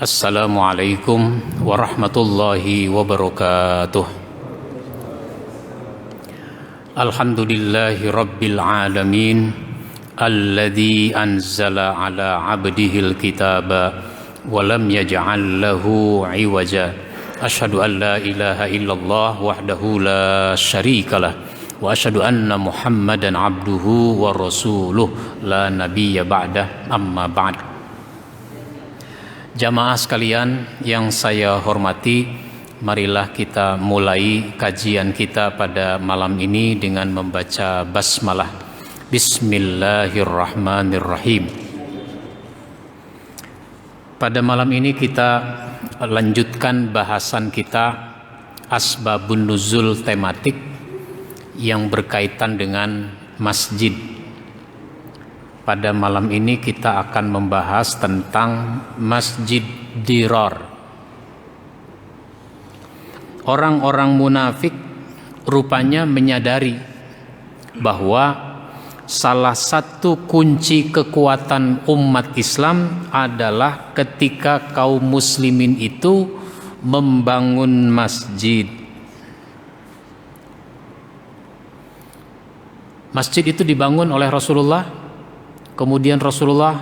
Assalamualaikum warahmatullahi wabarakatuh. Alhamdulillahi rabbil alamin, alladzi anzala ala abdihil kitaba wa lam yaj'al lahu iwaja. Asyhadu an la ilaha illallah wahdahu la syarikalah wa asyhadu anna Muhammadan abduhu wa rasuluh la nabiyya ba'dah, amma ba'd. Jamaah sekalian yang saya hormati, marilah kita mulai kajian kita pada malam ini dengan membaca basmalah. Bismillahirrahmanirrahim. Pada malam ini kita lanjutkan bahasan kita asbabun nuzul tematik yang berkaitan dengan masjid. Pada malam ini kita akan membahas tentang Masjid Dirar. Orang-orang munafik rupanya menyadari bahwa salah satu kunci kekuatan umat Islam adalah ketika kaum muslimin itu membangun masjid. Masjid itu dibangun oleh Rasulullah. Kemudian Rasulullah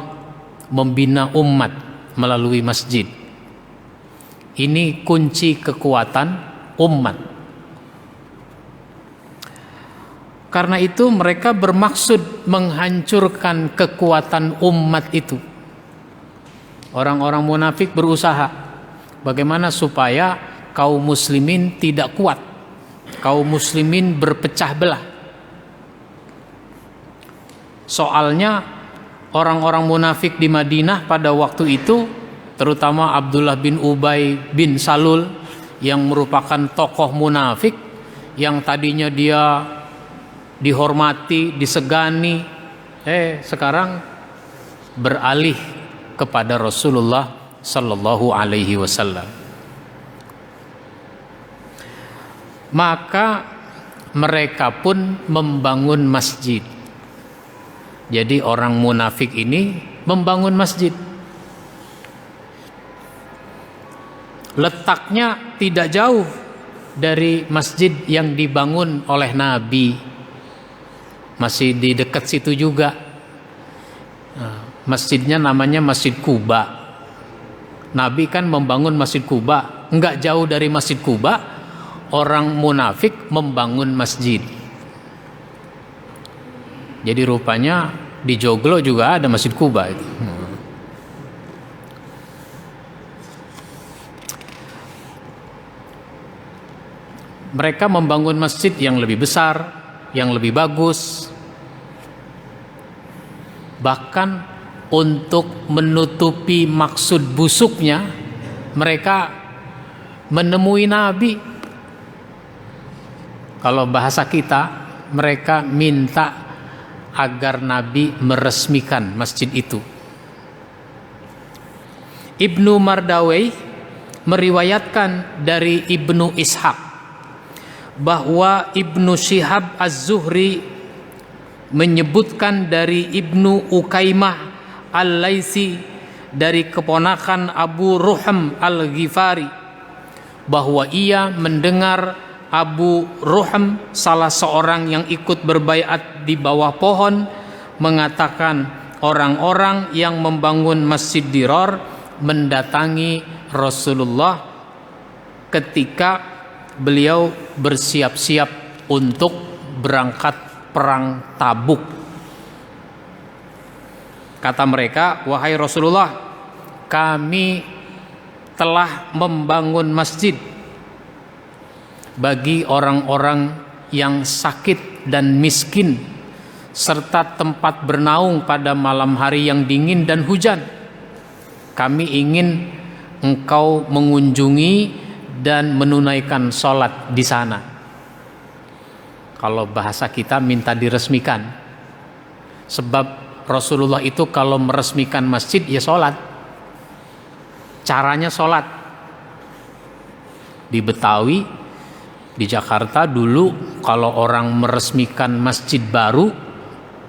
membina umat melalui masjid. Ini kunci kekuatan umat. Karena itu mereka bermaksud menghancurkan kekuatan umat itu. Orang-orang munafik berusaha bagaimana supaya kaum muslimin tidak kuat, kaum muslimin berpecah belah. Soalnya orang-orang munafik di Madinah pada waktu itu, terutama Abdullah bin Ubay bin Salul yang merupakan tokoh munafik yang tadinya dia dihormati, disegani, sekarang beralih kepada Rasulullah sallallahu alaihi wasallam. Maka mereka pun membangun masjid. Jadi orang munafik ini membangun masjid. Letaknya tidak jauh dari masjid yang dibangun oleh Nabi. Masih di dekat situ juga. Masjidnya namanya Masjid Quba. Nabi kan membangun Masjid Quba. Enggak jauh dari Masjid Quba, orang munafik membangun masjid. Jadi rupanya di Joglo juga ada Masjid Quba itu. Mereka membangun masjid yang lebih besar, yang lebih bagus. Bahkan untuk menutupi maksud busuknya, mereka menemui Nabi. Kalau bahasa kita, mereka minta agar Nabi meresmikan masjid itu. Ibnu Mardawai meriwayatkan dari Ibnu Ishaq bahwa Ibnu Syihab Az-Zuhri menyebutkan dari Ibnu Ukaimah Al-Laisi dari keponakan Abu Ruham Al-Ghifari bahwa ia mendengar Abu Ruham, salah seorang yang ikut berbaiat di bawah pohon, mengatakan orang-orang yang membangun Masjid Dirar mendatangi Rasulullah ketika beliau bersiap-siap untuk berangkat perang Tabuk. Kata mereka, "Wahai Rasulullah, kami telah membangun masjid bagi orang-orang yang sakit dan miskin, serta tempat bernaung pada malam hari yang dingin dan hujan. Kami ingin engkau mengunjungi dan menunaikan sholat di sana." Kalau bahasa kita minta diresmikan. Sebab Rasulullah itu kalau meresmikan masjid ya sholat. Caranya sholat. Di Betawi, di Jakarta dulu kalau orang meresmikan masjid baru,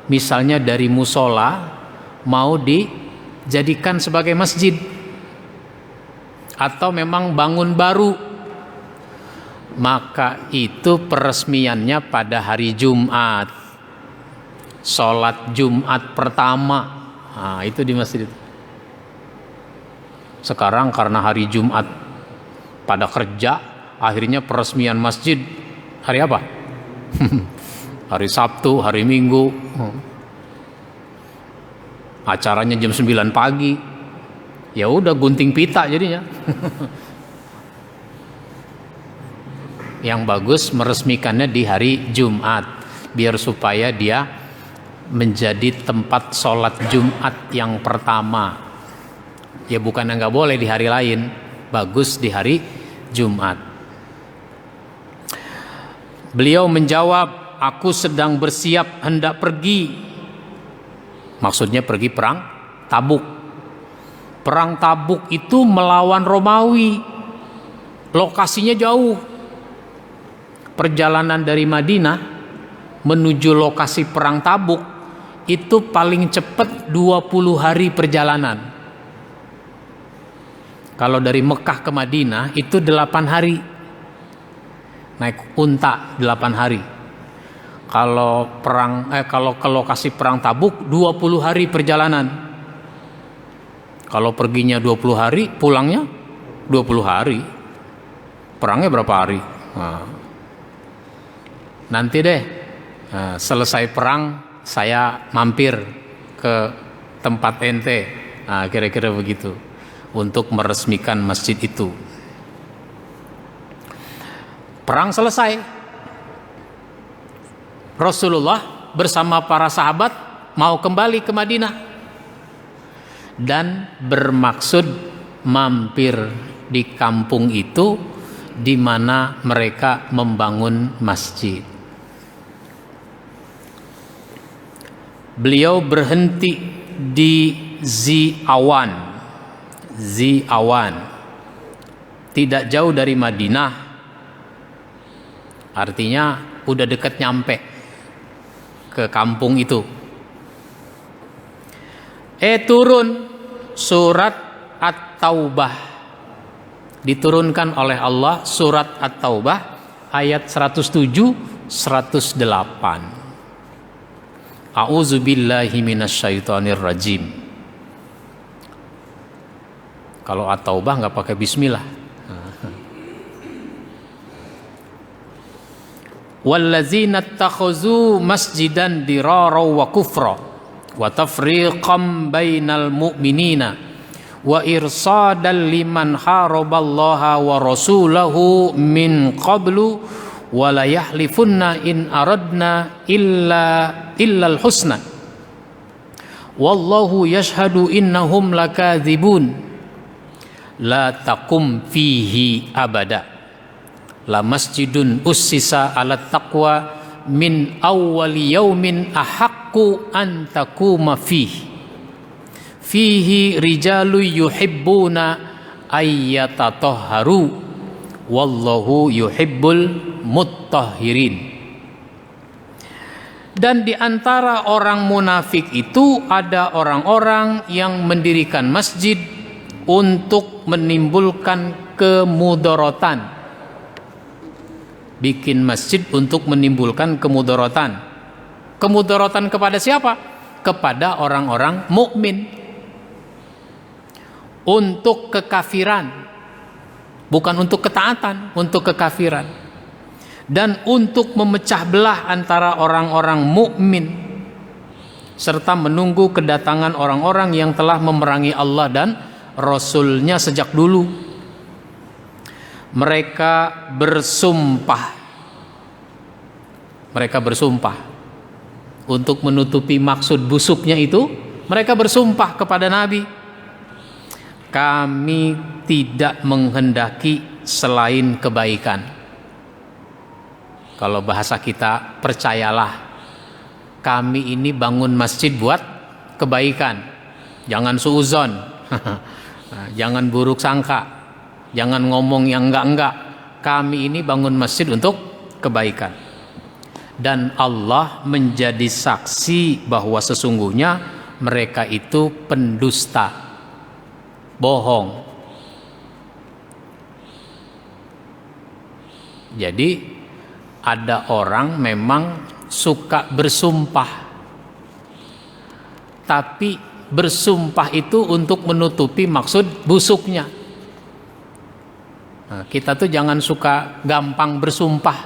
misalnya dari musola mau dijadikan sebagai masjid, atau memang bangun baru, maka itu peresmiannya pada hari Jumat, sholat Jumat pertama. Nah, itu di masjid itu. Sekarang karena hari Jumat pada kerja, akhirnya peresmian masjid hari apa? Hari Sabtu, hari Minggu. Acaranya jam 9 pagi. Ya udah gunting pita jadinya. Yang bagus meresmikannya di hari Jumat, biar supaya dia menjadi tempat sholat Jumat yang pertama. Ya bukan nggak boleh di hari lain, bagus di hari Jumat. Beliau menjawab, aku sedang bersiap hendak pergi. Maksudnya pergi perang Tabuk. Perang Tabuk itu melawan Romawi. Lokasinya jauh. Perjalanan dari Madinah menuju lokasi perang Tabuk itu paling cepat 20 hari perjalanan. Kalau dari Mekah ke Madinah itu 8 hari. Naik unta 8 hari. Kalau ke lokasi perang Tabuk 20 hari perjalanan. Kalau perginya 20 hari, pulangnya 20 hari. Perangnya berapa hari? Nah, nanti deh selesai perang saya mampir ke tempat ente. Nah, kira-kira begitu untuk meresmikan masjid itu. Perang selesai. Rasulullah bersama para sahabat mau kembali ke Madinah dan bermaksud mampir di kampung itu di mana mereka membangun masjid. Beliau berhenti di Zi'awan. Zi'awan tidak jauh dari Madinah, artinya udah dekat nyampe ke kampung itu. Turun surat At-Taubah, diturunkan oleh Allah surat At-Taubah ayat 107 108. A'udzubillahi minasyaitonir rajim. Kalau At-Taubah nggak pakai bismillah. Wallazina takhuzu masjidan dirara wa kufra wa tafriqan bainal mu'minina wa irsadan liman haraballaha wa rasulahu min qablu wa la yahlifunna in aradna illal husna wallahu yashhadu innahum lakadzibun la taqum fihi abada la masjidun ussisa ala taqwa min awwali yaumin ahaqqu an taquma fihi rijalu yuhibbuna ayyatatahharu wallahu yuhibbul muttahhirin. Dan di antara orang munafik itu ada orang-orang yang mendirikan masjid untuk menimbulkan kemudaratan. Bikin masjid untuk menimbulkan kemudaratan. Kemudaratan kepada siapa? Kepada orang-orang mukmin. Untuk kekafiran. Bukan untuk ketaatan, untuk kekafiran. Dan untuk memecah belah antara orang-orang mukmin serta menunggu kedatangan orang-orang yang telah memerangi Allah dan Rasul-Nya sejak dulu. Mereka bersumpah untuk menutupi maksud busuknya itu. Mereka bersumpah kepada Nabi, kami tidak menghendaki selain kebaikan. Kalau bahasa kita, percayalah, kami ini bangun masjid buat kebaikan. Jangan suuzon, jangan buruk sangka, jangan ngomong yang enggak-enggak. Kami ini bangun masjid untuk kebaikan. Dan Allah menjadi saksi bahwa sesungguhnya mereka itu pendusta, bohong. Jadi ada orang memang suka bersumpah, tapi bersumpah itu untuk menutupi maksud busuknya. Nah, kita tuh jangan suka gampang bersumpah.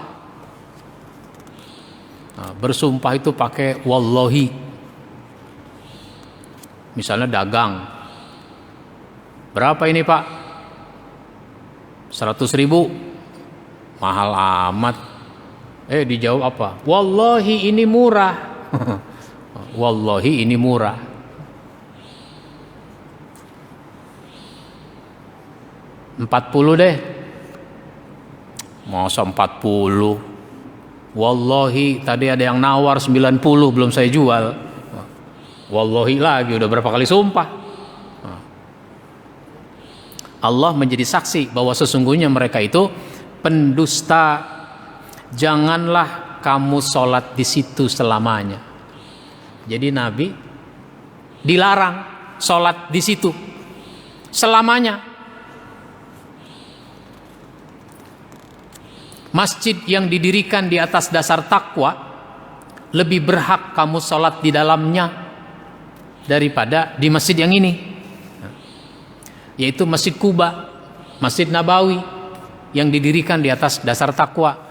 Nah, bersumpah itu pakai wallahi. Misalnya dagang, berapa ini Pak? 100.000. Mahal amat. Dijawab apa? Wallahi ini murah. Wallahi ini murah. $40 deh. Masa 40? Wallahi tadi ada yang nawar 90 belum saya jual. Wallahi lagi, udah berapa kali sumpah. Allah menjadi saksi bahwa sesungguhnya mereka itu pendusta. Janganlah kamu sholat di situ selamanya. Jadi Nabi dilarang sholat di situ selamanya. Masjid yang didirikan di atas dasar takwa lebih berhak kamu sholat di dalamnya daripada di masjid yang ini, yaitu Masjid Kuba, Masjid Nabawi yang didirikan di atas dasar takwa.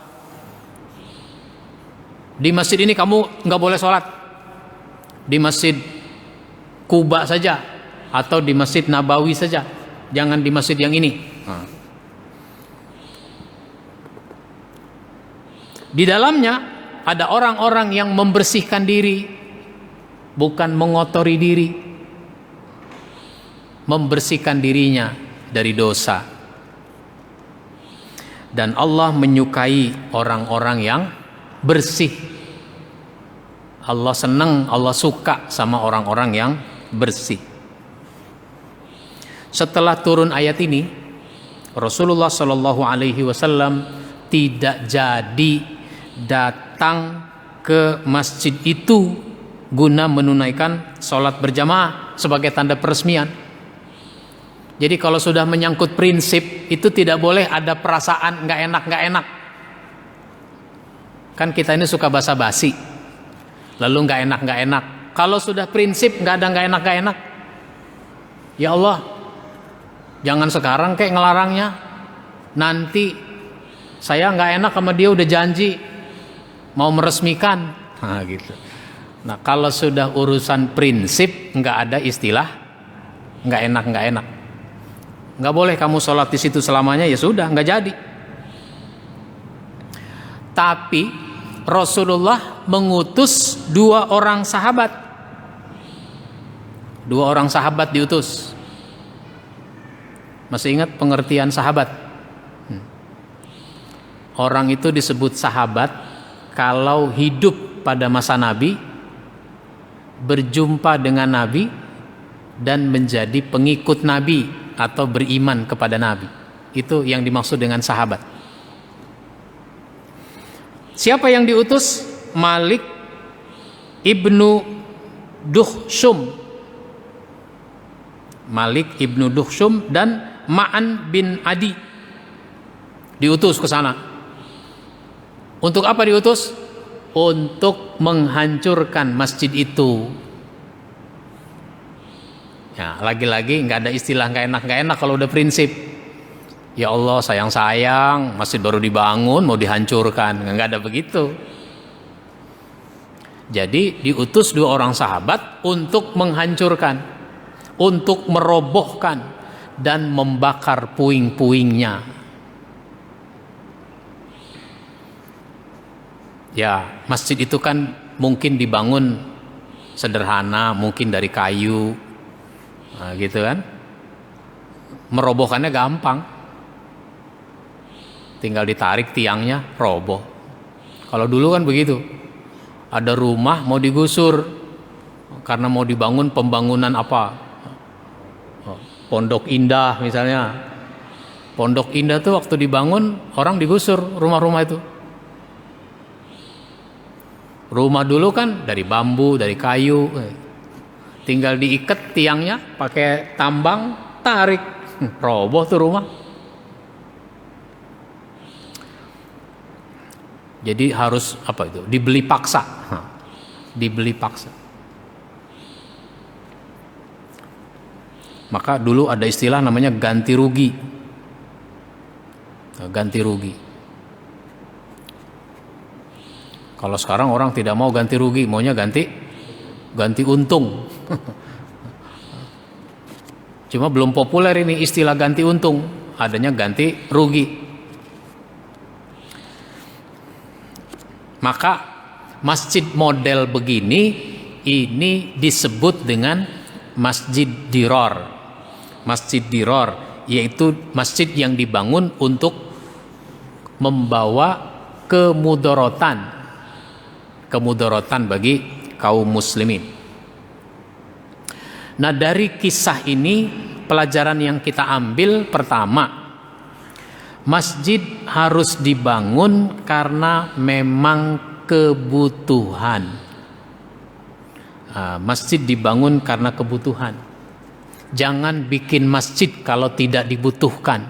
Di masjid ini kamu nggak boleh sholat, di Masjid Kuba saja atau di Masjid Nabawi saja, jangan di masjid yang ini. Di dalamnya ada orang-orang yang membersihkan diri, bukan mengotori diri, membersihkan dirinya dari dosa. Dan Allah menyukai orang-orang yang bersih. Allah senang, Allah suka sama orang-orang yang bersih. Setelah turun ayat ini, Rasulullah Shallallahu Alaihi Wasallam tidak jadi datang ke masjid itu guna menunaikan sholat berjamaah sebagai tanda peresmian. Jadi kalau sudah menyangkut prinsip itu tidak boleh ada perasaan nggak enak. Kan kita ini suka basa-basi, lalu nggak enak. Kalau sudah prinsip nggak ada nggak enak. Ya Allah, jangan sekarang kayak ngelarangnya. Nanti saya nggak enak sama dia, udah janji mau meresmikan. Nah gitu. Nah kalau sudah urusan prinsip nggak ada istilah nggak enak. Nggak boleh kamu sholat di situ selamanya, ya sudah nggak jadi. Tapi Rasulullah mengutus 2 orang sahabat. 2 orang sahabat diutus. Masih ingat pengertian sahabat? Orang itu disebut sahabat kalau hidup pada masa Nabi, berjumpa dengan Nabi, dan menjadi pengikut Nabi atau beriman kepada Nabi. Itu yang dimaksud dengan sahabat. Siapa yang diutus? Malik ibnu Duhsyum. Malik ibnu Duhsyum dan Ma'an bin Adi diutus ke sana. Untuk apa diutus? Untuk menghancurkan masjid itu. Ya, lagi-lagi nggak ada istilah nggak enak kalau udah prinsip. Ya Allah sayang, masjid baru dibangun mau dihancurkan, nggak ada begitu. Jadi diutus 2 orang sahabat untuk menghancurkan, untuk merobohkan dan membakar puing-puingnya. Ya, masjid itu kan mungkin dibangun sederhana, mungkin dari kayu, nah, gitu kan. Merobohkannya gampang, tinggal ditarik tiangnya, roboh. Kalau dulu kan begitu, ada rumah mau digusur karena mau dibangun pembangunan apa, Pondok Indah misalnya. Pondok Indah tuh waktu dibangun orang digusur rumah-rumah itu. Rumah dulu kan dari bambu, dari kayu, tinggal diikat tiangnya pakai tambang, tarik, roboh tuh rumah. Jadi harus apa itu? Dibeli paksa. Dibeli paksa. Maka dulu ada istilah namanya ganti rugi. Ganti rugi. Kalau sekarang orang tidak mau ganti rugi, maunya ganti untung. Cuma belum populer ini istilah ganti untung, adanya ganti rugi. Maka masjid model begini ini disebut dengan masjid diror. Masjid diror yaitu masjid yang dibangun untuk membawa kemudaratan bagi kaum muslimin. Nah, dari kisah ini pelajaran yang kita ambil pertama, masjid harus dibangun karena memang kebutuhan. Masjid dibangun karena kebutuhan. Jangan bikin masjid kalau tidak dibutuhkan.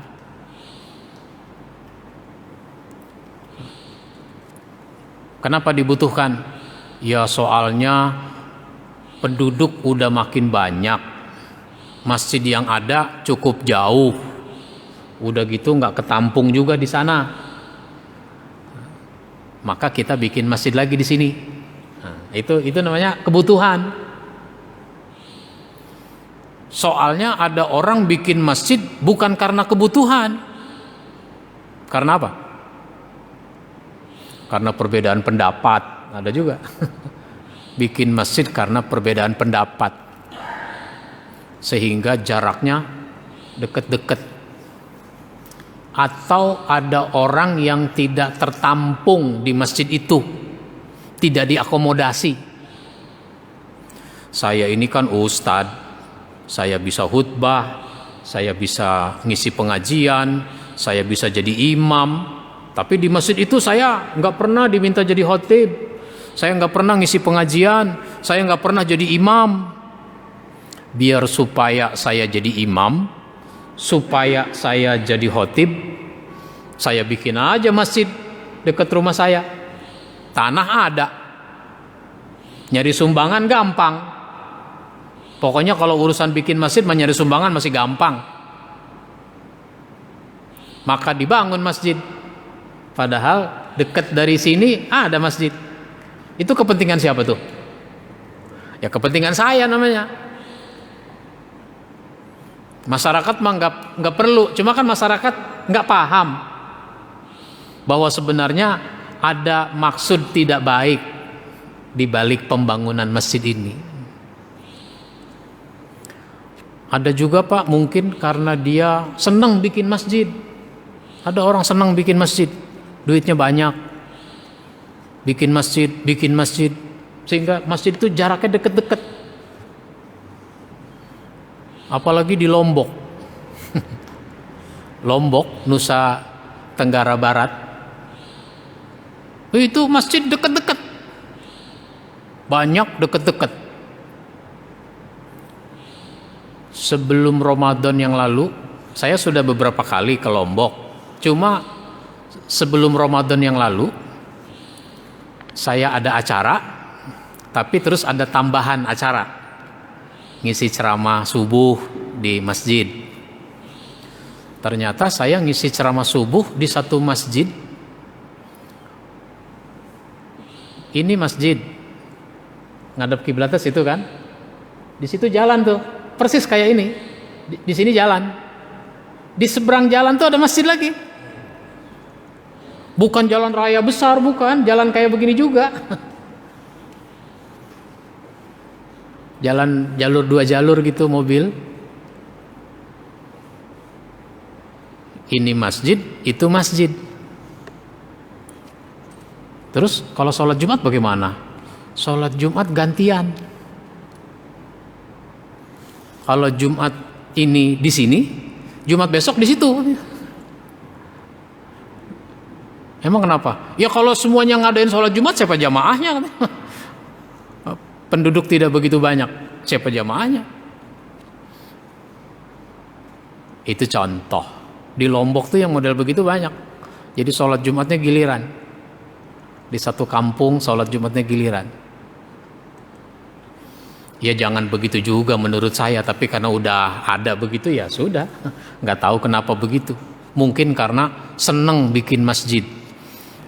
Kenapa dibutuhkan? Ya soalnya penduduk udah makin banyak. Masjid yang ada cukup jauh. Udah gitu nggak ketampung juga di sana. Maka kita bikin masjid lagi di sini. Nah, itu namanya kebutuhan. Soalnya ada orang bikin masjid bukan karena kebutuhan. Karena apa? Karena perbedaan pendapat, ada juga. Bikin masjid karena perbedaan pendapat. Sehingga jaraknya deket-deket. Atau ada orang yang tidak tertampung di masjid itu. Tidak diakomodasi. Saya ini kan ustadz, saya bisa khutbah, saya bisa ngisi pengajian, saya bisa jadi imam. Tapi di masjid itu saya nggak pernah diminta jadi khotib, saya nggak pernah ngisi pengajian, saya nggak pernah jadi imam. Biar supaya saya jadi imam, supaya saya jadi khotib, saya bikin aja masjid dekat rumah saya. Tanah ada, nyari sumbangan gampang. Pokoknya kalau urusan bikin masjid, nyari sumbangan masih gampang. Maka dibangun masjid. Padahal dekat dari sini ada masjid. Itu kepentingan siapa tuh? Ya kepentingan saya namanya. Masyarakat mah nggak perlu. Cuma kan masyarakat nggak paham bahwa sebenarnya ada maksud tidak baik di balik pembangunan masjid ini. Ada juga Pak, mungkin karena dia senang bikin masjid. Ada orang senang bikin masjid. Duitnya banyak, bikin masjid, sehingga masjid itu jaraknya deket-deket. Apalagi di Lombok, Lombok, Nusa Tenggara Barat, itu masjid deket-deket, banyak deket-deket. Sebelum Ramadan yang lalu, saya sudah beberapa kali ke Lombok, cuma sebelum Ramadan yang lalu saya ada acara, tapi terus ada tambahan acara, ngisi ceramah subuh di masjid. Ternyata saya ngisi ceramah subuh di satu masjid. Ini masjid ngadep kiblat itu kan, di situ jalan tuh persis kayak ini. Di sini jalan, di seberang jalan tuh ada masjid lagi. Bukan jalan raya besar, bukan, jalan kayak begini juga. Jalan jalur 2 jalur gitu mobil. Ini masjid, itu masjid. Terus kalau sholat Jumat bagaimana? Sholat Jumat gantian. Kalau Jumat ini di sini, Jumat besok di situ. Emang kenapa? Ya kalau semuanya ngadain sholat Jumat, siapa jamaahnya? Penduduk tidak begitu banyak, siapa jamaahnya? Itu contoh. Di Lombok tuh yang model begitu banyak. Jadi sholat Jumatnya giliran. di satu kampung sholat Jumatnya giliran. Ya jangan begitu juga menurut saya, tapi karena udah ada begitu ya sudah. Nggak tahu kenapa begitu. Mungkin karena seneng bikin masjid.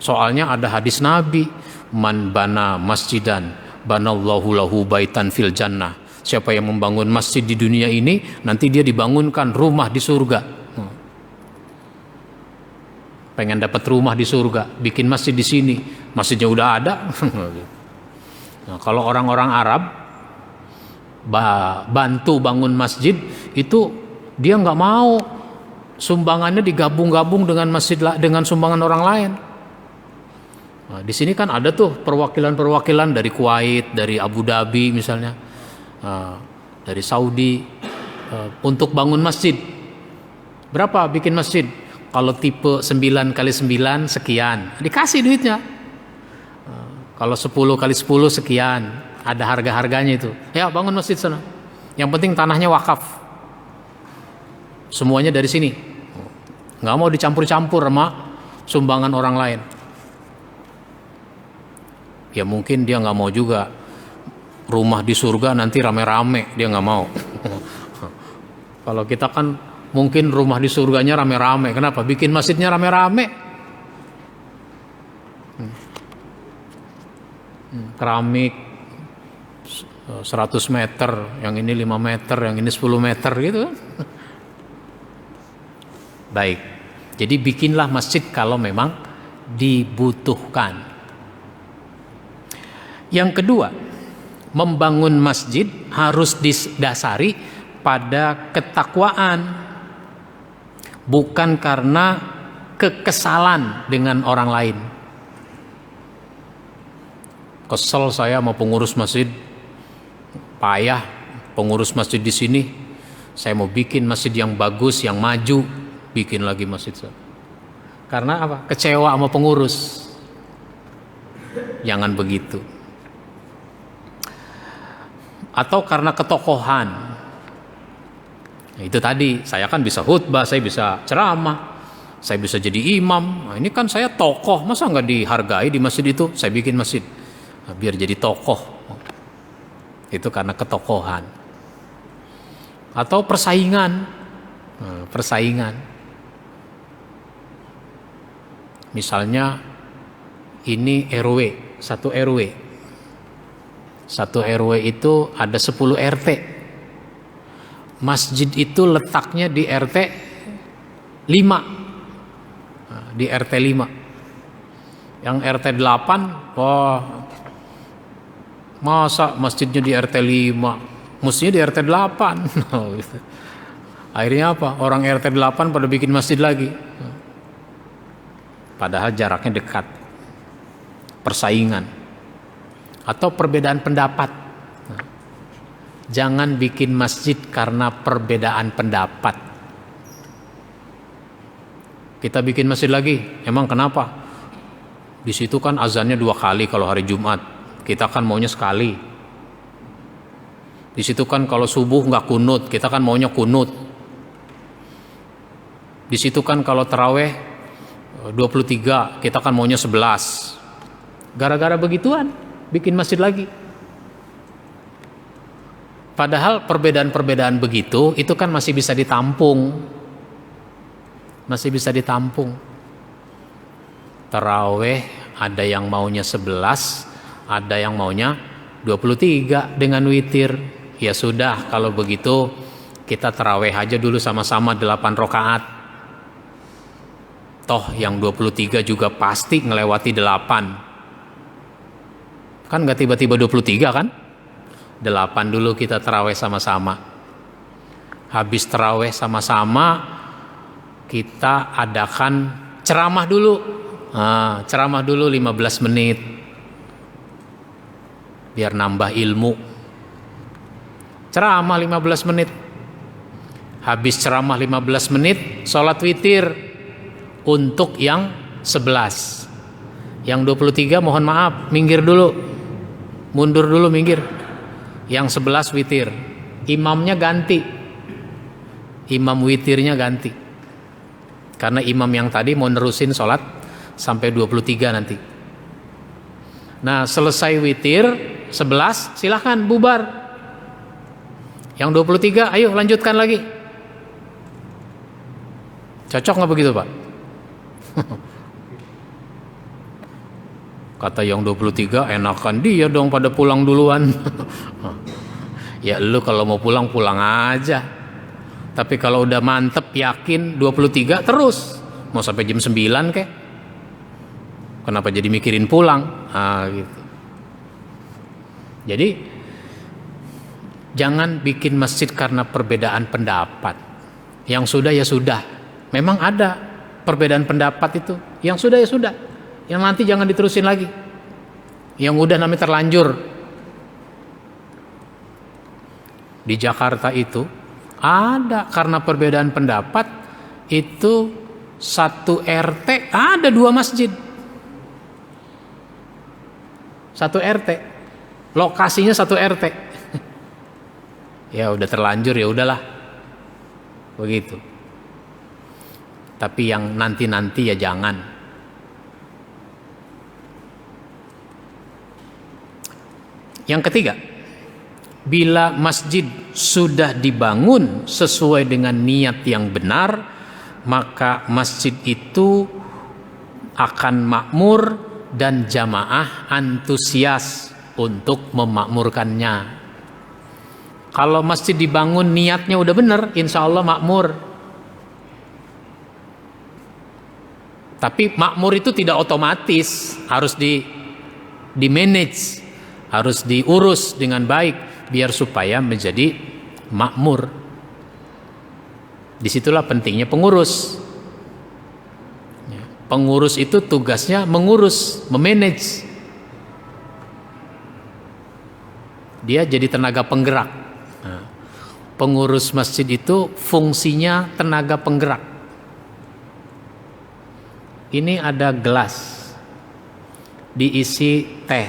Soalnya ada hadis Nabi, man bana masjidan banallahu lahu baitan fil jannah. Siapa yang membangun masjid di dunia ini, nanti dia dibangunkan rumah di surga. Pengen dapat rumah di surga, bikin masjid di sini, masjidnya udah ada. Nah, kalau orang-orang Arab bantu bangun masjid itu dia nggak mau sumbangannya digabung-gabung dengan masjid dengan sumbangan orang lain. Nah, di sini kan ada tuh perwakilan-perwakilan dari Kuwait, dari Abu Dhabi misalnya, dari Saudi, untuk bangun masjid. Berapa bikin masjid? Kalau tipe 9x9 sekian, dikasih duitnya. Kalau 10x10 sekian, ada harga-harganya itu. Ya bangun masjid sana. Yang penting tanahnya wakaf. Semuanya dari sini. Nggak mau dicampur-campur sama sumbangan orang lain. Ya mungkin dia nggak mau juga rumah di surga nanti rame-rame, dia nggak mau. Kalau kita kan mungkin rumah di surganya rame-rame. Kenapa? Bikin masjidnya rame-rame. Keramik 100 meter, yang ini 5 meter, yang ini 10 meter gitu. Baik. Jadi bikinlah masjid kalau memang dibutuhkan. Yang kedua, membangun masjid harus didasari pada ketakwaan, bukan karena kekesalan dengan orang lain. Kesel saya sama pengurus masjid, payah pengurus masjid di sini. Saya mau bikin masjid yang bagus, yang maju, bikin lagi masjid. Karena apa? Kecewa sama pengurus. Jangan begitu. Atau karena ketokohan. Nah, itu tadi, saya kan bisa khutbah, saya bisa ceramah, saya bisa jadi imam. Nah, ini kan saya tokoh, masa nggak dihargai di masjid itu? Saya bikin masjid, nah, biar jadi tokoh. Itu karena ketokohan. Atau persaingan. Nah, persaingan. Misalnya ini RW, satu RW. Satu RW itu ada 10 RT. Masjid itu letaknya di RT 5. Nah, di RT 5. Yang RT 8, wah, masa masjidnya di RT 5? Mestinya di RT 8. Akhirnya apa? Orang RT 8 pada bikin masjid lagi. Padahal jaraknya dekat. Persaingan. Atau perbedaan pendapat. Jangan bikin masjid karena perbedaan pendapat. Kita bikin masjid lagi, emang kenapa? Di situ kan azannya 2 kali kalau hari Jumat. Kita kan maunya sekali. Di situ kan kalau subuh nggak kunut, kita kan maunya kunut. Di situ kan kalau taraweh 23, kita kan maunya 11. Gara-gara begituan bikin masjid lagi. Padahal perbedaan-perbedaan begitu itu kan masih bisa ditampung. Masih bisa ditampung. Taraweh ada yang maunya 11, ada yang maunya 23 dengan witir. Ya sudah, kalau begitu kita taraweh aja dulu sama-sama 8 rakaat. Toh yang 23 juga pasti ngelewati 8. Kan gak tiba-tiba 23 kan? 8 dulu kita taraweh sama-sama. Habis taraweh sama-sama, kita adakan ceramah dulu. Nah, ceramah dulu 15 menit. Biar nambah ilmu. Ceramah 15 menit. Habis ceramah 15 menit, sholat witir untuk yang 11. Yang 23 mohon maaf, minggir dulu. Mundur dulu, minggir. Yang 11 witir. Imamnya ganti. Imam witirnya ganti. Karena imam yang tadi mau nerusin sholat sampai 23 nanti. Nah, selesai witir 11 silahkan bubar. Yang 23 ayo lanjutkan lagi. Cocok nggak begitu, Pak? Kata yang 23, enakan dia dong pada pulang duluan. Ya lu kalau mau pulang, pulang aja. Tapi kalau udah mantep, yakin 23 terus. Mau sampai jam 9 kek. Kenapa jadi mikirin pulang? Gitu. Jadi jangan bikin masjid karena perbedaan pendapat. Yang sudah ya sudah. Memang ada perbedaan pendapat itu. Yang sudah ya sudah. Yang nanti jangan diterusin lagi. Yang udah namanya terlanjur. Di Jakarta itu ada karena perbedaan pendapat itu satu RT ada 2 masjid. Satu RT. Lokasinya satu RT. Ya udah terlanjur, ya udahlah. Begitu. Tapi yang nanti-nanti ya jangan. Yang ketiga, bila masjid sudah dibangun sesuai dengan niat yang benar, maka masjid itu akan makmur dan jamaah antusias untuk memakmurkannya. Kalau masjid dibangun niatnya udah benar, insya Allah makmur. Tapi makmur itu tidak otomatis, harus di manage, harus diurus dengan baik biar supaya menjadi makmur. Disitulah pentingnya pengurus. Pengurus itu tugasnya mengurus, memanage. Dia jadi tenaga penggerak. Nah, pengurus masjid itu fungsinya tenaga penggerak. Ini ada gelas, diisi teh,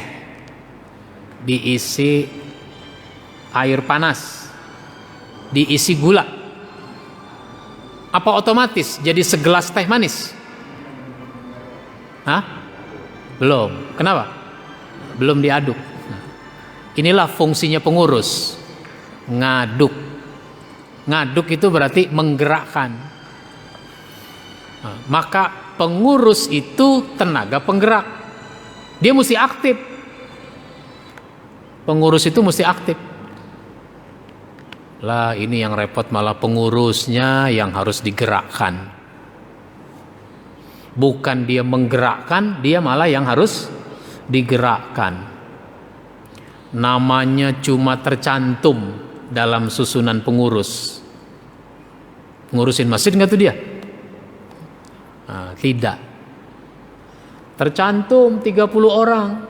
diisi air panas, diisi gula. Apa otomatis jadi segelas teh manis? Hah? Belum. Kenapa? Belum diaduk. Inilah fungsinya pengurus. Ngaduk. Ngaduk itu berarti menggerakkan. Maka pengurus itu tenaga penggerak. Dia mesti aktif. Pengurus itu mesti aktif. Lah ini yang repot malah pengurusnya yang harus digerakkan. Bukan dia menggerakkan, dia malah yang harus digerakkan. Namanya cuma tercantum dalam susunan pengurus. Ngurusin masjid nggak tuh dia? Nah, tidak. Tercantum 30 orang.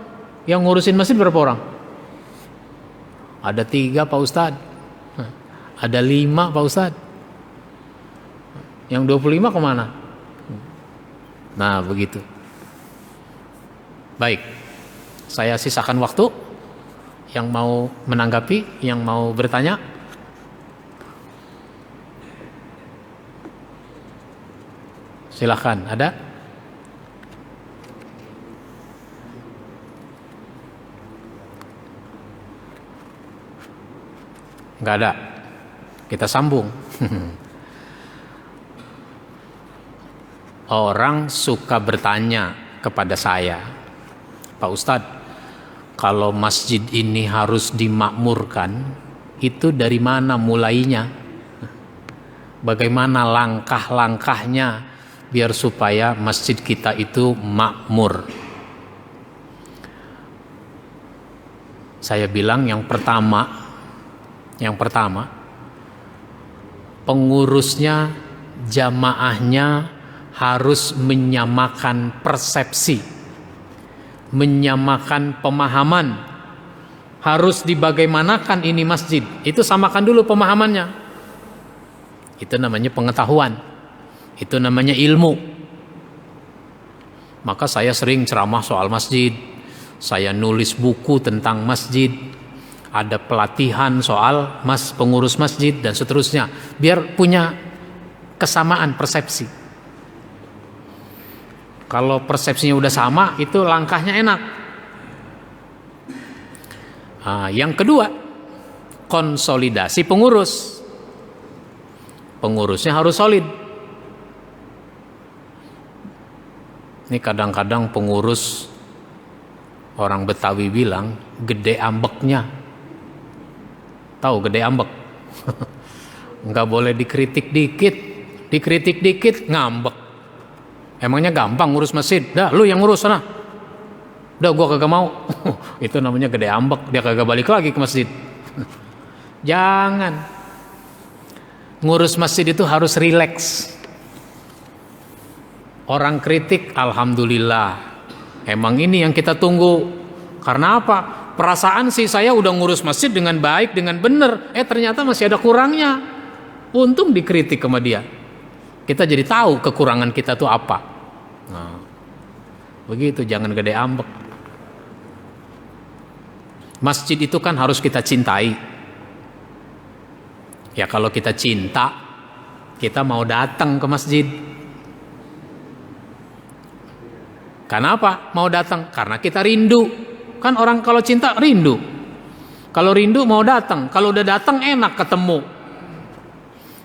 Yang ngurusin masjid berapa orang? Ada 3 Pak Ustadz. Ada 5 Pak Ustadz. Yang 25 kemana? Nah begitu. Baik, saya sisakan waktu. Yang mau menanggapi, yang mau bertanya, silahkan. Ada? Nggak ada. Kita sambung. Orang suka bertanya kepada saya, Pak Ustadz, kalau masjid ini harus dimakmurkan, itu dari mana mulainya? Bagaimana langkah-langkahnya biar supaya masjid kita itu makmur? Saya bilang yang pertama, pengurusnya, jamaahnya harus menyamakan persepsi, menyamakan pemahaman. Harus dibagaimanakan ini masjid, itu samakan dulu pemahamannya. Itu namanya pengetahuan, itu namanya ilmu. Maka saya sering ceramah soal masjid, saya nulis buku tentang masjid, ada pelatihan soal pengurus masjid dan seterusnya, biar punya kesamaan persepsi. Kalau persepsinya udah sama, itu langkahnya enak. Yang kedua, konsolidasi pengurus. Pengurusnya harus solid. Ini kadang-kadang pengurus, orang Betawi bilang gede ambeknya. Tahu gede ambek? Nggak boleh dikritik dikit ngambek. Emangnya gampang ngurus masjid? Dah lu yang ngurus sana. Udah gua kagak mau. Itu namanya gede ambek, dia kagak balik lagi ke masjid. Jangan. Ngurus masjid itu harus rileks. Orang kritik, alhamdulillah. Emang ini yang kita tunggu. Karena apa? Perasaan sih saya udah ngurus masjid dengan baik, dengan benar. Ternyata masih ada kurangnya. Untung dikritik sama dia. Kita jadi tahu kekurangan kita tuh apa. Nah, begitu, jangan gede ambek. Masjid itu kan harus kita cintai. Ya kalau kita cinta, kita mau datang ke masjid. Kenapa mau datang? Karena kita rindu. Kan orang kalau cinta rindu. Kalau rindu mau datang. Kalau udah datang enak ketemu.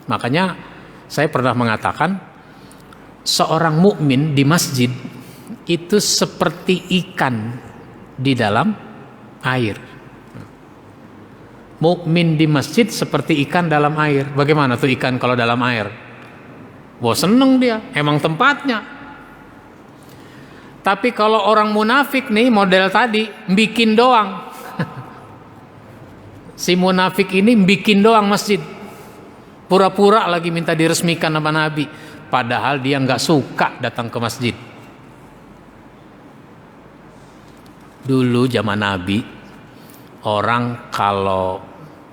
Makanya saya pernah mengatakan, seorang mukmin di masjid itu seperti ikan di dalam air. Mukmin di masjid seperti ikan dalam air. Bagaimana tuh ikan kalau dalam air? Wah, seneng dia, emang tempatnya. Tapi kalau orang munafik nih, model tadi, bikin doang. Si munafik ini bikin doang masjid. Pura-pura lagi minta diresmikan sama Nabi. Padahal dia nggak suka datang ke masjid. Dulu zaman Nabi, orang kalau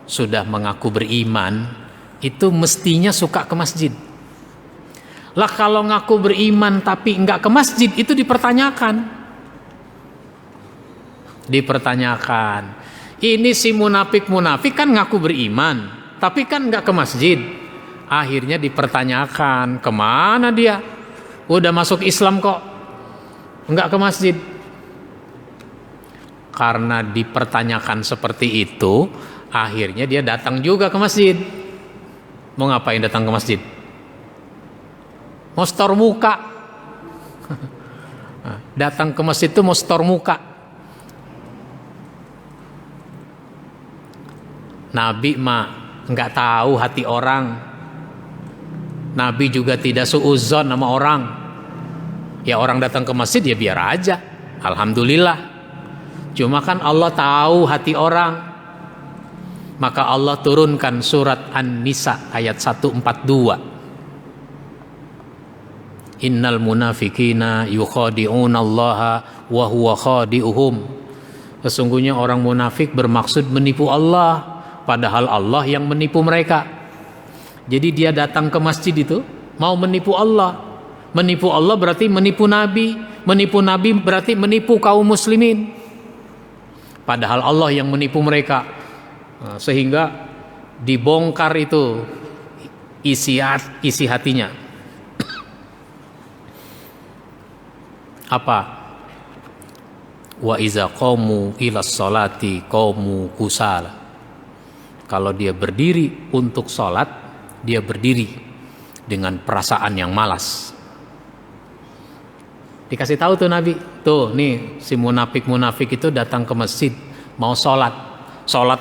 sudah mengaku beriman, itu mestinya suka ke masjid. Lah kalau ngaku beriman tapi nggak ke masjid, itu dipertanyakan. Ini si munafik kan ngaku beriman, tapi kan nggak ke masjid. Akhirnya dipertanyakan, kemana dia? Udah masuk Islam kok nggak ke masjid. Karena dipertanyakan seperti itu, akhirnya dia datang juga ke masjid. Mau ngapain datang ke masjid? Mau setor muka. Datang ke masjid itu mau setor muka. Nabi mah nggak tahu hati orang. Nabi juga tidak suudzon sama orang. Ya orang datang ke masjid ya biar aja. Alhamdulillah. Cuma kan Allah tahu hati orang. Maka Allah turunkan surat An-Nisa ayat 142. Innal munafikina yukhadi'una Allaha wa huwa khadi'uhum. Sesungguhnya orang munafik bermaksud menipu Allah, padahal Allah yang menipu mereka. Jadi dia datang ke masjid itu mau menipu Allah. Menipu Allah berarti menipu Nabi. Menipu Nabi berarti menipu kaum muslimin. Padahal Allah yang menipu mereka. Sehingga dibongkar itu isi hatinya. Apa? Wa iza qamu ila sholati qamu kusala. Kalau dia berdiri untuk sholat, dia berdiri dengan perasaan yang malas. Dikasih tahu tuh Nabi, tuh nih si munafik itu datang ke masjid mau sholat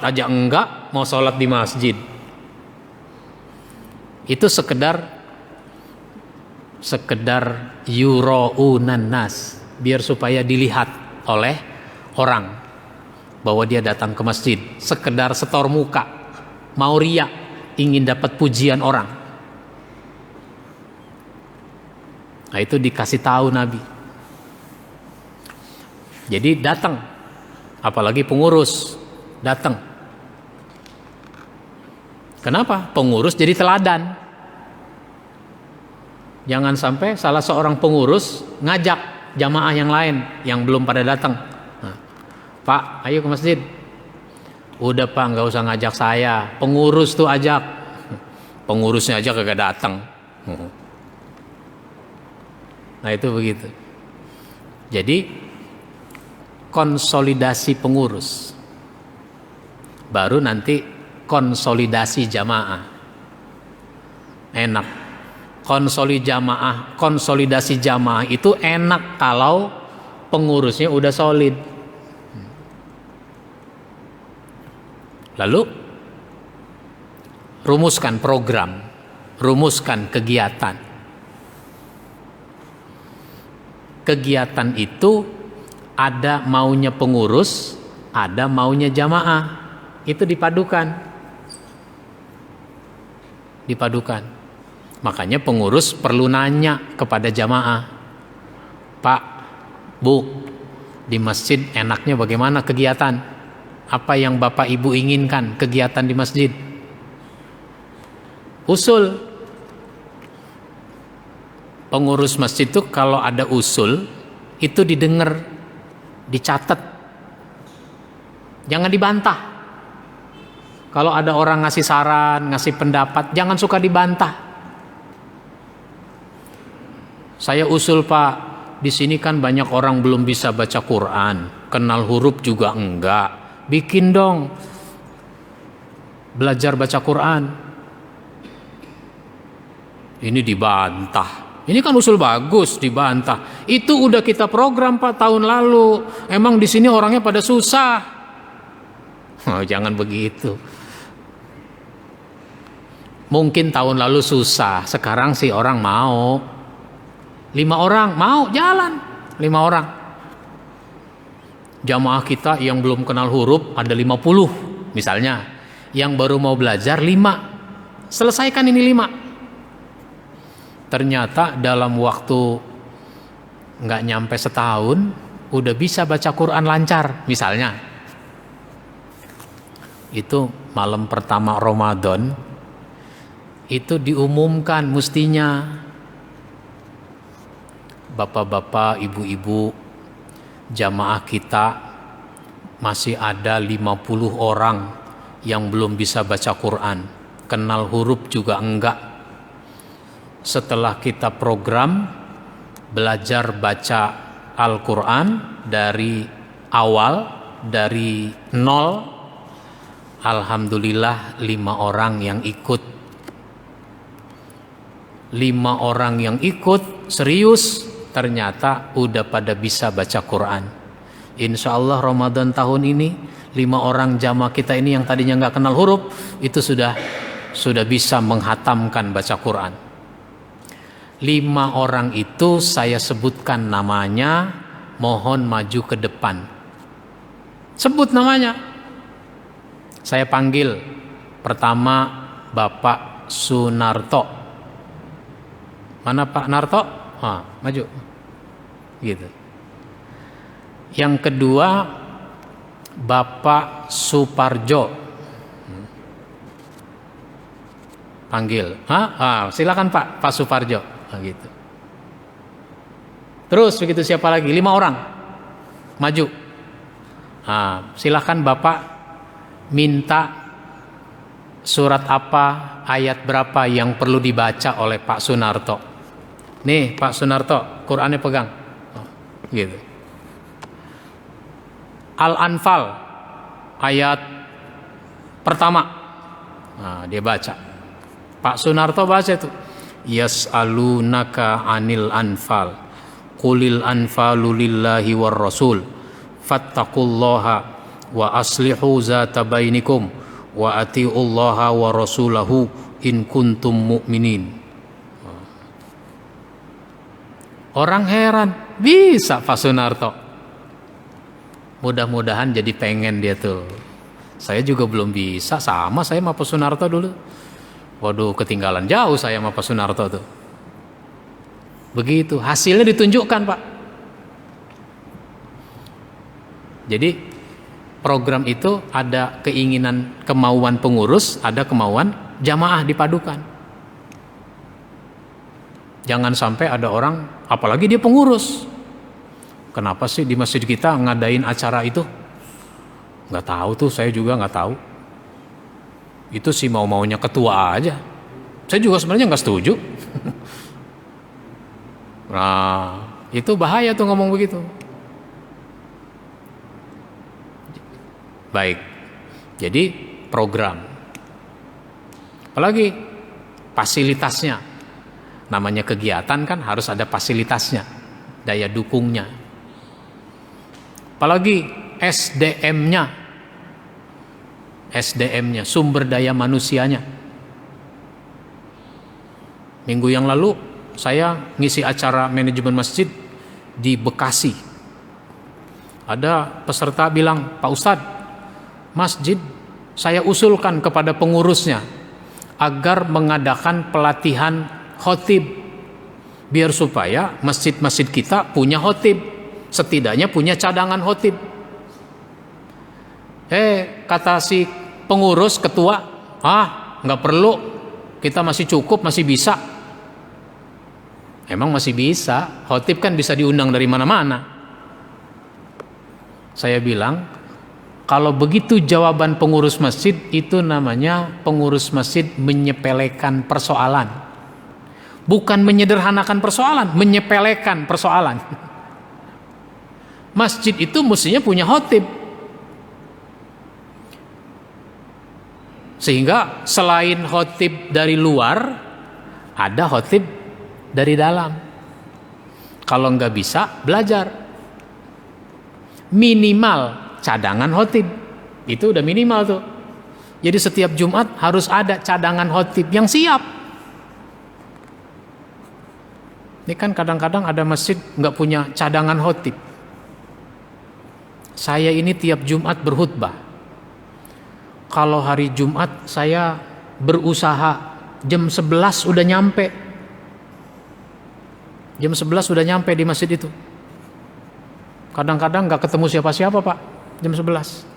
aja enggak, mau sholat di masjid. Itu sekedar yuraunan nas, biar supaya dilihat oleh orang bahwa dia datang ke masjid, sekedar setor muka, mau riya, ingin dapat pujian orang. Nah itu dikasih tahu Nabi. Jadi datang, apalagi pengurus datang. Kenapa? Pengurus jadi teladan. Jangan sampai salah seorang pengurus ngajak jamaah yang lain yang belum pada datang. Nah, Pak, ayo ke masjid. Udah Pak, nggak usah ngajak saya. Pengurus tuh ajak. Pengurusnya aja kagak datang. Nah itu begitu. Jadi konsolidasi pengurus. baru nanti konsolidasi jamaah. Enak. Konsolidasi jamaah itu enak kalau pengurusnya udah solid. Lalu rumuskan program, rumuskan kegiatan. Kegiatan itu ada maunya pengurus, ada maunya jamaah. Itu dipadukan. Makanya pengurus perlu nanya kepada jamaah, Pak, Bu, di masjid enaknya bagaimana kegiatan? Apa yang Bapak Ibu inginkan kegiatan di masjid? Usul. Pengurus masjid itu kalau ada usul, itu didengar, dicatat. Jangan dibantah. Kalau ada orang ngasih saran, ngasih pendapat, jangan suka dibantah. Saya usul, Pak, di sini kan banyak orang belum bisa baca Quran, kenal huruf juga enggak. Bikin dong belajar baca Quran. Ini dibantah. Ini kan usul bagus, dibantah. Itu udah kita program, Pak, tahun lalu. Emang di sini orangnya pada susah. Oh, jangan begitu. Mungkin tahun lalu susah, sekarang sih orang mau. 5 orang mau jalan, 5 orang. Jamaah kita yang belum kenal huruf ada 50 misalnya. Yang baru mau belajar 5. Selesaikan ini 5. Ternyata dalam waktu nggak nyampe setahun udah bisa baca Quran lancar misalnya. Itu malam pertama Ramadan itu diumumkan mestinya, bapak-bapak, ibu-ibu, jamaah kita masih ada 50 orang yang belum bisa baca Quran, kenal huruf juga enggak. Setelah kita program belajar baca Al-Quran dari awal, dari nol, alhamdulillah 5 orang yang ikut. 5 orang yang ikut serius, ternyata udah pada bisa baca Quran. Insya Allah Ramadan tahun ini 5 orang jamaah kita ini yang tadinya nggak kenal huruf itu sudah bisa menghatamkan baca Quran. 5 orang itu saya sebutkan namanya, mohon maju ke depan. Sebut namanya. Saya panggil. Pertama Bapak Sunarto. Mana Pak Narto? Maju. Gitu. Yang kedua Bapak Suparjo. Panggil. Silakan Pak Suparjo. Gitu. Terus begitu siapa lagi? 5 orang. Maju. Silakan Bapak minta surat apa, ayat berapa yang perlu dibaca oleh Pak Sunarto. Nih Pak Sunarto, Qurannya pegang. Gitu. Al-Anfal ayat pertama. Dia baca. Pak Sunarto baca itu. Yas'alunaka 'anil anfal. Qulil anfalu lillahi war rasul. Fattaqullaha wa aslihu zata bainikum wa atiullaha wa rasulahu in kuntum mu'minin. Orang heran, bisa Pak Sunarto. Mudah-mudahan jadi pengen dia tuh. Saya juga belum bisa, sama saya sama Pak Sunarto dulu. Waduh, ketinggalan jauh saya sama Pak Sunarto tuh. Begitu, hasilnya ditunjukkan, Pak. Jadi program itu ada keinginan, kemauan pengurus, ada kemauan jamaah dipadukan. Jangan sampai ada orang, apalagi dia pengurus. Kenapa sih di masjid kita ngadain acara itu? Nggak tahu tuh, saya juga nggak tahu. Itu sih mau-maunya ketua aja. Saya juga sebenarnya nggak setuju. Nah, itu bahaya tuh ngomong begitu. Baik, Jadi program. Apalagi fasilitasnya. Namanya kegiatan kan harus ada fasilitasnya, daya dukungnya. Apalagi SDM-nya, sumber daya manusianya. Minggu yang lalu saya ngisi acara manajemen masjid di Bekasi. Ada peserta bilang, Pak Ustadz, masjid saya usulkan kepada pengurusnya agar mengadakan pelatihan khotib, biar supaya masjid-masjid kita punya khotib, setidaknya punya cadangan khotib. Kata si pengurus, ketua, nggak perlu, kita masih cukup, masih bisa. Emang masih bisa, khotib kan bisa diundang dari mana-mana. Saya bilang, kalau begitu jawaban pengurus masjid, itu namanya pengurus masjid menyepelekan persoalan. Bukan menyederhanakan persoalan, menyepelekan persoalan. Masjid itu mestinya punya khotib. Sehingga selain khotib dari luar, ada khotib dari dalam. Kalau nggak bisa, belajar. Minimal cadangan khotib. Itu udah minimal tuh. Jadi setiap Jumat harus ada cadangan khotib yang siap. Ini kan kadang-kadang ada masjid nggak punya cadangan khotib. Saya ini tiap Jumat berkhutbah. Kalau hari Jumat saya berusaha jam 11 udah nyampe. Jam 11 udah nyampe di masjid itu. Kadang-kadang gak ketemu siapa-siapa Pak, jam 11.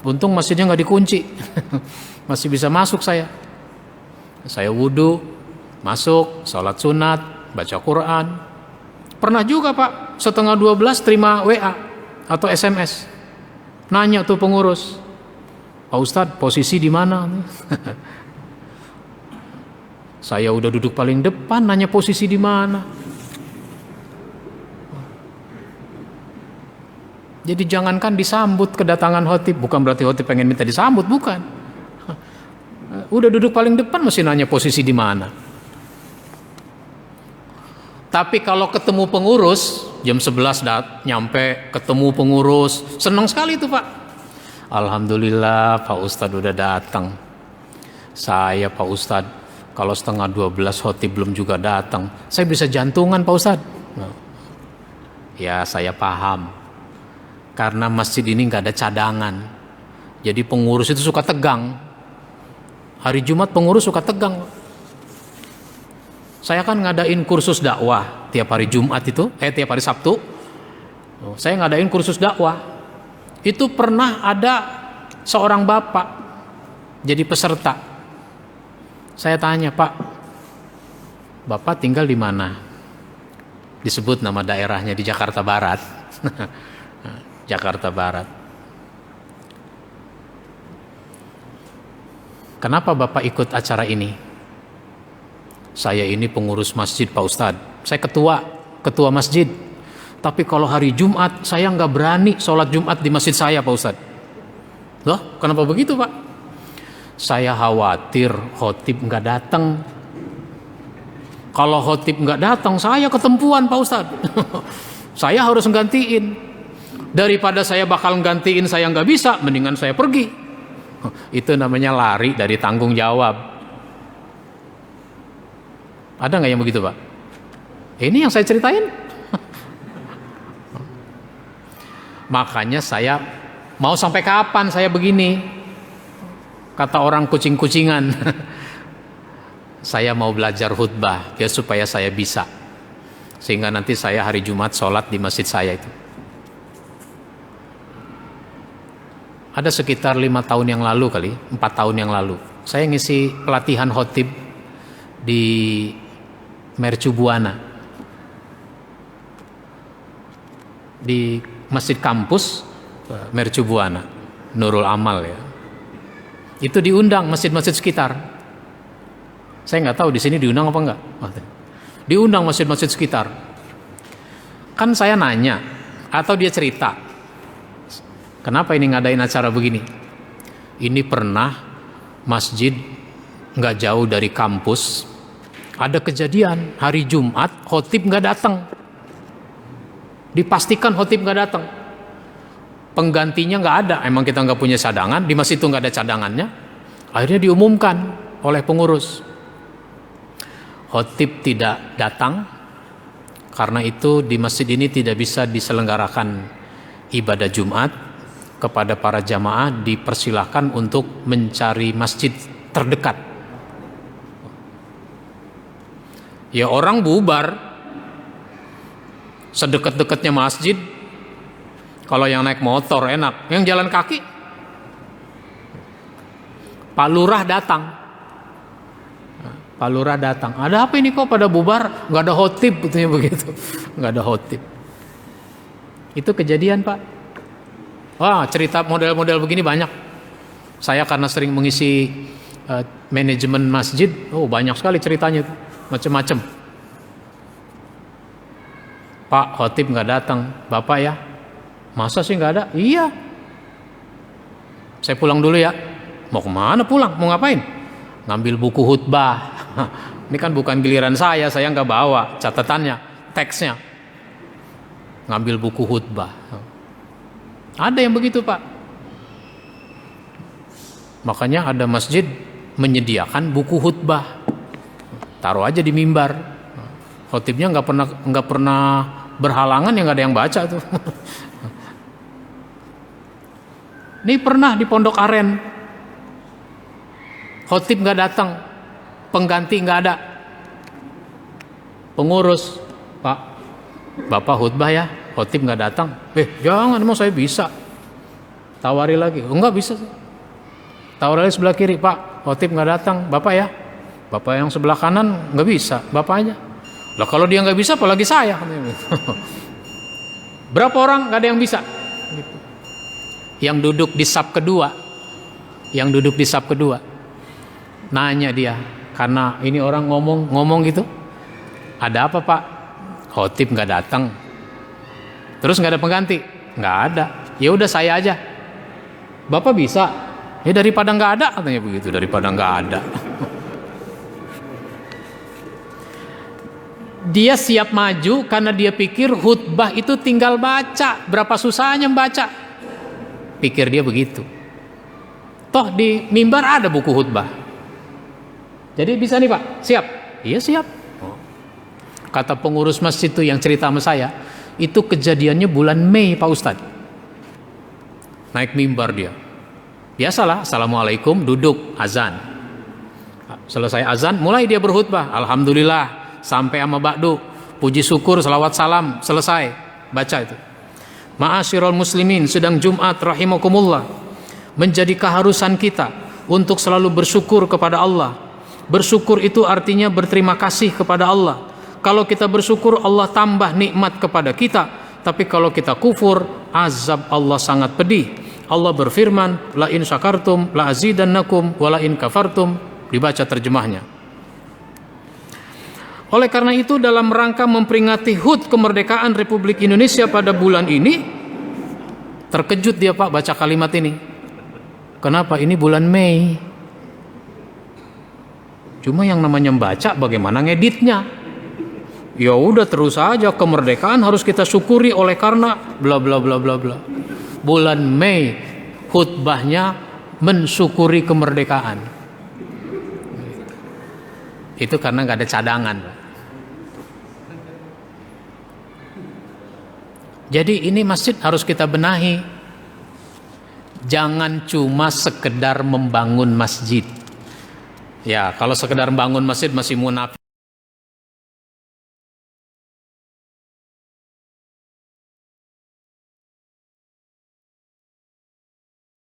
Untung masjidnya gak dikunci. Masih bisa masuk saya. Saya wudhu, masuk, sholat sunat, baca Quran. Pernah juga Pak, setengah 12 terima WA atau SMS. Nanya tuh pengurus, Pak Ustadz posisi di mana? Saya udah duduk paling depan, nanya posisi di mana. Jadi jangankan disambut kedatangan khotib, bukan berarti khotib pengen minta disambut, bukan. Udah duduk paling depan masih nanya posisi di mana. Tapi kalau ketemu pengurus, jam 11 nyampe, ketemu pengurus, senang sekali itu Pak. Alhamdulillah Pak Ustadz udah datang. Saya Pak Ustadz, kalau setengah 12 khotib belum juga datang, saya bisa jantungan Pak Ustadz. Ya saya paham. Karena masjid ini nggak ada cadangan, jadi pengurus itu suka tegang. Hari Jumat pengurus suka tegang. Saya kan ngadain kursus dakwah tiap hari Jumat itu, tiap hari Sabtu. Saya ngadain kursus dakwah. Itu pernah ada seorang bapak jadi peserta. Saya tanya, Pak, Bapak tinggal di mana? Disebut nama daerahnya di Jakarta Barat. Jakarta Barat. Kenapa Bapak ikut acara ini? Saya ini pengurus masjid Pak Ustadz. Saya ketua masjid. Tapi kalau hari Jumat saya nggak berani sholat Jumat di masjid saya Pak Ustadz. Loh, kenapa begitu Pak? Saya khawatir khotib nggak datang. Kalau khotib nggak datang, saya ketempuan Pak Ustadz. Saya harus nggantiin. Daripada saya bakal gantiin saya nggak bisa, mendingan saya pergi. Itu namanya lari dari tanggung jawab. Ada nggak yang begitu Pak? Ini yang saya ceritain. Makanya saya mau sampai kapan saya begini? Kata orang kucing-kucingan. Saya mau belajar khutbah ya supaya saya bisa. Sehingga nanti saya hari Jumat sholat di masjid saya itu. Ada sekitar 5 tahun yang lalu kali, 4 tahun yang lalu, saya ngisi pelatihan khotib di Mercu Buana, di masjid kampus Mercu Buana, Nurul Amal ya. Itu diundang masjid-masjid sekitar. Saya nggak tahu di sini diundang apa enggak. Diundang masjid-masjid sekitar. Kan saya nanya atau dia cerita. Kenapa ini ngadain acara begini? Ini pernah masjid nggak jauh dari kampus, ada kejadian hari Jumat khotib nggak datang. Dipastikan khotib nggak datang. Penggantinya nggak ada. Emang kita nggak punya cadangan, di masjid itu nggak ada cadangannya. Akhirnya diumumkan oleh pengurus, khotib tidak datang. Karena itu di masjid ini tidak bisa diselenggarakan ibadah Jumat. Kepada para jamaah dipersilahkan untuk mencari masjid terdekat. Ya orang bubar sedekat-dekatnya masjid. Kalau yang naik motor enak, yang jalan kaki. Pak Lurah datang. Pak Lurah datang. Ada apa ini kok pada bubar? Nggak ada khotib, katanya begitu. Nggak ada khotib. Itu kejadian, Pak. Wah, cerita model-model begini banyak. Saya karena sering mengisi manajemen masjid, banyak sekali ceritanya, macam-macam. Pak, khotib nggak datang, Bapak ya? Masa sih nggak ada? Iya. Saya pulang dulu ya. Mau kemana pulang? Mau ngapain? Ngambil buku khutbah. Ini kan bukan giliran saya nggak bawa catatannya, teksnya. Ngambil buku khutbah. Ada yang begitu, Pak. Makanya ada masjid menyediakan buku khutbah. Taruh aja di mimbar. Khotibnya nggak pernah berhalangan, yang nggak ada yang baca tuh. Ini pernah di Pondok Aren. Khotib nggak datang, pengganti nggak ada. Pengurus, Pak, Bapak khutbah ya, khotib nggak datang. Jangan, emang saya bisa. Tawari lagi, enggak bisa. Tawari lagi sebelah kiri, Pak, khotib nggak datang, Bapak ya. Bapak yang sebelah kanan nggak bisa, Bapak aja. Lah kalau dia nggak bisa, apalagi saya. Berapa orang nggak ada yang bisa? Gitu. Yang duduk di saf kedua, nanya dia, karena ini orang ngomong gitu. Ada apa, Pak? Khotib nggak datang. Terus nggak ada pengganti? Nggak ada. Ya udah saya aja. Bapak bisa? Ya daripada nggak ada, katanya begitu. Daripada nggak ada. Dia siap maju karena dia pikir khutbah itu tinggal baca. Berapa susahnya membaca? Pikir dia begitu. Toh di mimbar ada buku khutbah. Jadi bisa nih Pak, siap? Iya siap. Kata pengurus masjid itu yang cerita sama saya, itu kejadiannya bulan Mei Pak Ustadz. Naik mimbar dia. Biasalah, assalamualaikum, duduk, azan. Selesai azan, mulai dia berkhutbah. Alhamdulillah, sampai sama ba'du, puji syukur, salawat salam, selesai. Baca itu. Ma'asyiral muslimin, sedang Jumat rahimakumullah. Menjadi keharusan kita untuk selalu bersyukur kepada Allah. Bersyukur itu artinya berterima kasih kepada Allah. Kalau kita bersyukur, Allah tambah nikmat kepada kita. Tapi kalau kita kufur, azab Allah sangat pedih. Allah berfirman, la in syakartum la azidannakum wa la in kafartum. Dibaca terjemahnya. Oleh karena itu, dalam rangka memperingati HUT kemerdekaan Republik Indonesia pada bulan ini, terkejut dia Pak baca kalimat ini. Kenapa? Ini bulan Mei. Cuma yang namanya membaca, bagaimana ngeditnya? Ya udah terus aja, kemerdekaan harus kita syukuri oleh karena bla bla bla bla bla. Bulan Mei khutbahnya mensyukuri kemerdekaan. Itu karena nggak ada cadangan. Jadi ini masjid harus kita benahi. Jangan cuma sekedar membangun masjid. Ya, kalau sekedar membangun masjid masih munafik.